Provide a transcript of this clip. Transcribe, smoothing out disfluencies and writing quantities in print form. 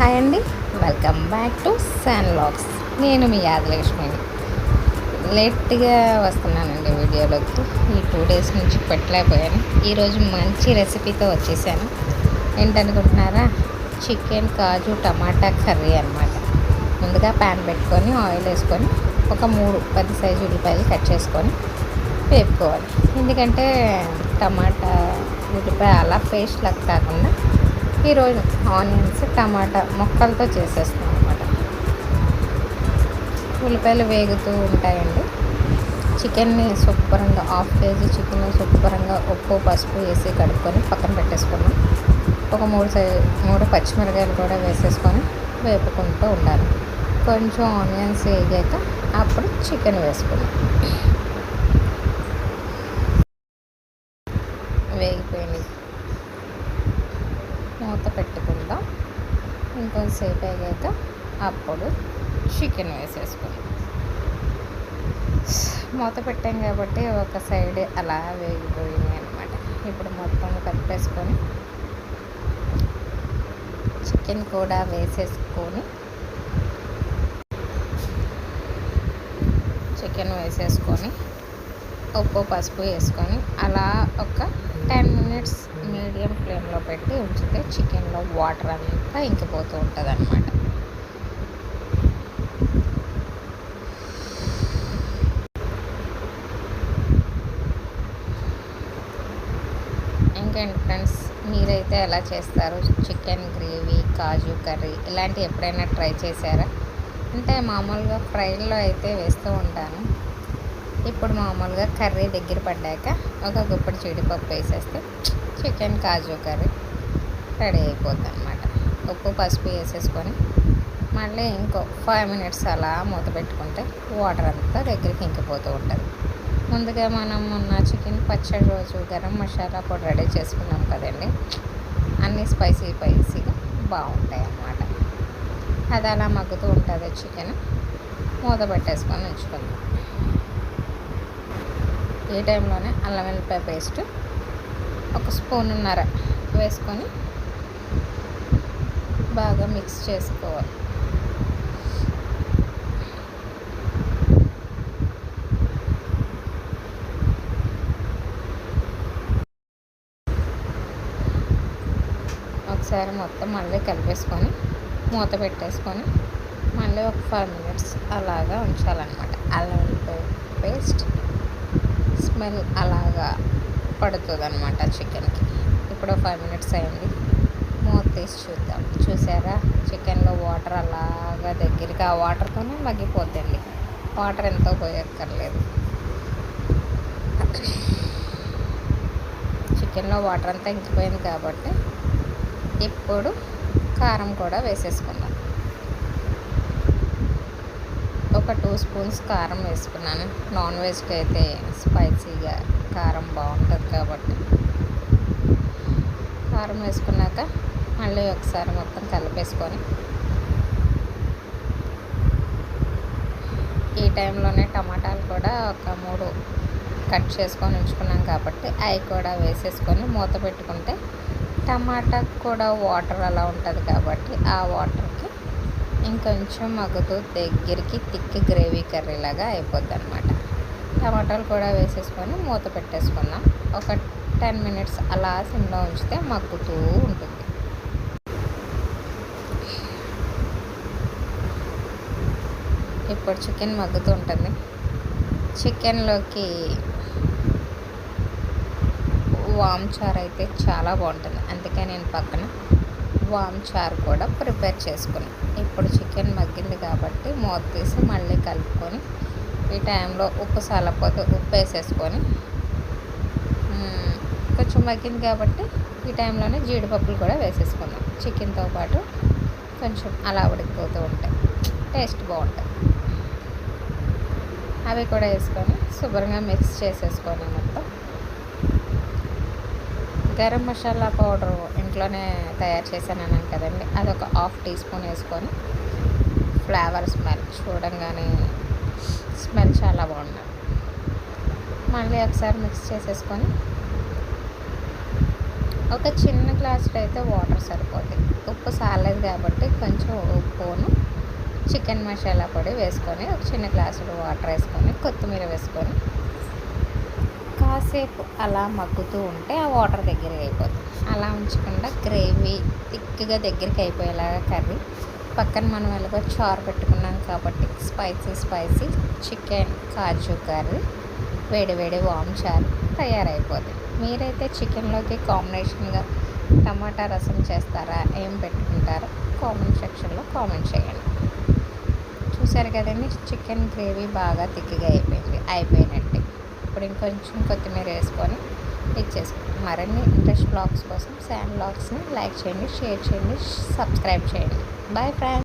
Hi అండి, welcome back to San Logs. నేను మీ యాదలక్ష్మిని. లేట్గా వస్తున్నానండి వీడియోలోకి. ఈ 2 డేస్ నుంచి పెట్టలేకపోయాను. ఈరోజు మంచి రెసిపీతో వచ్చేసాను. ఏంటనుకుంటున్నారా? చికెన్ కాజు టమాటా కర్రీ అనమాట. ముందుగా ప్యాన్ పెట్టుకొని ఆయిల్ వేసుకొని ఒక 3 పెద్ద సైజు ఉల్లిపాయలు కట్ చేసుకొని వేపుకోవాలి. ఎందుకంటే టమాటా ఉల్లిపాయ అలా పేస్ట్ లాగా కాకుండా ఈరోజు ఆనియన్స్ టమాటా ముక్కలతో చేసేస్తాం అనమాట. ఉల్లిపాయలు వేగుతూ ఉంటాయండి. చికెన్ని శుభ్రంగా 1/2 kg చికెన్ శుభ్రంగా ఉప్పు పసుపు వేసి కడుక్కొని పక్కన పెట్టేసుకున్నాం. ఒక 3 పచ్చిమిరకాయలు కూడా వేసేసుకొని వేపుకుంటూ ఉండాలి. కొంచెం ఆనియన్స్ వేగాక అప్పుడు చికెన్ వేసుకున్నాం. వేగిపోయింది, మూత పెట్టుకుందాం. ఇంకొంతసేపు అయ్యాక అప్పుడు చికెన్ వేసేసుకుందాం. మూత పెట్టాం కాబట్టి ఒక సైడ్ అలా వేగిపోయింది అనమాట. ఇప్పుడు మొత్తం కలిపేసుకొని చికెన్ కూడా వేసేసుకొని ఉప్పు పసుపు వేసుకొని అలా ఒక 10 minutes మీడియం ఫ్లేమ్లో పెట్టి ఉంచితే చికెన్లో వాటర్ అంతా ఇంకిపోతూ ఉంటుంది అనమాట. ఇంకేంటి ఫ్రెండ్స్, మీరైతే ఎలా చేస్తారు? చికెన్ గ్రేవీ కాజు కర్రీ ఇలాంటివి ఎప్పుడైనా ట్రై చేశారా? అంటే మామూలుగా ఫ్రైల్లో అయితే వేస్తూ ఉంటాను. ఇప్పుడు మామూలుగా కర్రీ దగ్గర పడ్డాక ఒక గుప్పడి జీడిపప్పు వేసేస్తే చికెన్ కాజు కర్రీ రెడీ అయిపోద్ది అనమాట. ఉప్పు పసుపు వేసేసుకొని మళ్ళీ ఇంకో 5 minutes అలా మూత పెట్టుకుంటే వాటర్ అంతా దగ్గరికి ఇంకిపోతూ ఉంటుంది. ముందుగా మనం మొన్న చికెన్ పచ్చడి రోజు గరం మసాలా పొడి రెడీ చేసుకున్నాం కదండి, అన్నీ స్పైసీగా బాగుంటాయి అన్నమాట. అది అలా మగ్గుతూ ఉంటుంది. చికెన్ మూత పెట్టేసుకొని ఉంచుకుందాం. ఈ టైంలోనే అల్లం వెల్లిపాయ పేస్ట్ 1.5 స్పూన్ వేసుకొని బాగా మిక్స్ చేసుకోవాలి. ఒకసారి మొత్తం మళ్ళీ కలిపేసుకొని మూత పెట్టేసుకొని మళ్ళీ ఒక 5 minutes అలాగా ఉంచాలన్నమాట. అల్లం వెల్లిపాయ పేస్ట్ స్మెల్ అలాగా పడుతుంది అనమాట చికెన్కి. ఇప్పుడు 5 minutes అయింది, మూత తీసి చూద్దాం. చూసారా, చికెన్లో వాటర్ అలాగా దగ్గరికి ఆ వాటర్తోనే మగ్గిపోద్దండి. వాటర్ ఎంతో పోయక్కర్లేదు. చికెన్లో వాటర్ అంతా ఇంకిపోయింది కాబట్టి ఇప్పుడు కారం కూడా వేసేసుకుందాం. ఒక 2 స్పూన్స్ కారం వేసుకున్నాను. నాన్ వెజ్కి అయితే స్పైసీగా కారం బాగుంటుంది కాబట్టి కారం వేసుకున్నాక మళ్ళీ ఒకసారి మొత్తం కలిపేసుకొని ఈ టైంలోనే టమాటాలు కూడా ఒక 3 కట్ చేసుకొని ఉంచుకున్నాం కాబట్టి అవి కూడా వేసేసుకొని మూత పెట్టుకుంటే టమాటాకు కూడా వాటర్ అలా ఉంటుంది కాబట్టి ఆ వాటర్కి ఇంకొంచెం మగ్గుతూ దగ్గరికి థిక్ గ్రేవీ కర్రీ లాగా అయిపోద్ది అనమాట. టమాటాలు కూడా వేసేసుకొని మూత పెట్టేసుకుందాం. ఒక 10 minutes అలా సిమ్లో ఉంచితే మగ్గుతూ ఉంటుంది. ఇప్పుడు చికెన్ మగ్గుతూ ఉంటుంది. చికెన్లోకి వామ్ చారు అయితే చాలా బాగుంటుంది. అందుకే నేను పక్కన వామ్ చారు కూడా ప్రిపేర్ చేసుకున్నాను. ఇప్పుడు చికెన్ మగ్గింది కాబట్టి మూత తీసి మళ్ళీ కలుపుకొని ఈ టైంలో ఉప్పు సాలపోతే ఉప్పు వేసేసుకొని కొంచెం మగ్గింది కాబట్టి ఈ టైంలోనే జీడిపప్పులు కూడా వేసేసుకుందాం. చికెన్తో పాటు కొంచెం అలా ఉడికిపోతూ ఉంటాయి, టేస్ట్ బాగుంటుంది. అవి కూడా వేసుకొని శుభ్రంగా మిక్స్ చేసేసుకొని మొత్తం గరం మసాలా పౌడర్ ఇంట్లోనే తయారు చేశాను అన్నాను కదండి, అదొక 1/2 teaspoon వేసుకొని ఫ్లేవర్ స్మెల్ చూడంగానే స్మెల్ చాలా బాగుంటుంది. మళ్ళీ ఒకసారి మిక్స్ చేసేసుకొని ఒక చిన్న గ్లాసులో అయితే వాటర్ సరిపోతాయి. ఉప్పు సాలేదు కాబట్టి కొంచెం ఉప్పును చికెన్ మసాలా పొడి వేసుకొని ఒక చిన్న గ్లాసులో వాటర్ వేసుకొని కొత్తిమీర వేసుకొని కాసేపు అలా మగ్గుతూ ఉంటే ఆ వాటర్ దగ్గరికి అయిపోతుంది. అలా ఉంచకుండా గ్రేవీ థిక్గా దగ్గరికి అయిపోయేలాగా కర్రీ పక్కన మనం ఎలాగో చారు పెట్టుకున్నాం కాబట్టి స్పైసీ చికెన్ కాజు కర్రీ వేడి వేడి వామ్ చారు తయారైపోతుంది. మీరైతే చికెన్లోకి కాంబినేషన్గా టమాటా రసం చేస్తారా, ఏం పెట్టుకుంటారో కామెంట్ సెక్షన్లో కామెంట్ చేయండి. చూసారు కదండి, చికెన్ గ్రేవీ బాగా థిక్గా అయిపోయినట్టే. ఇప్పుడు ఇంకొంచెం కొత్తిమీర వేసుకొని ఇచ్చేసుకోండి. మరిన్ని ఇంట్రెస్ట్ బ్లాగ్స్ కోసం శాండ్ బ్లాగ్స్ని లైక్ చేయండి, షేర్ చేయండి, సబ్స్క్రైబ్ చేయండి. Bye friends.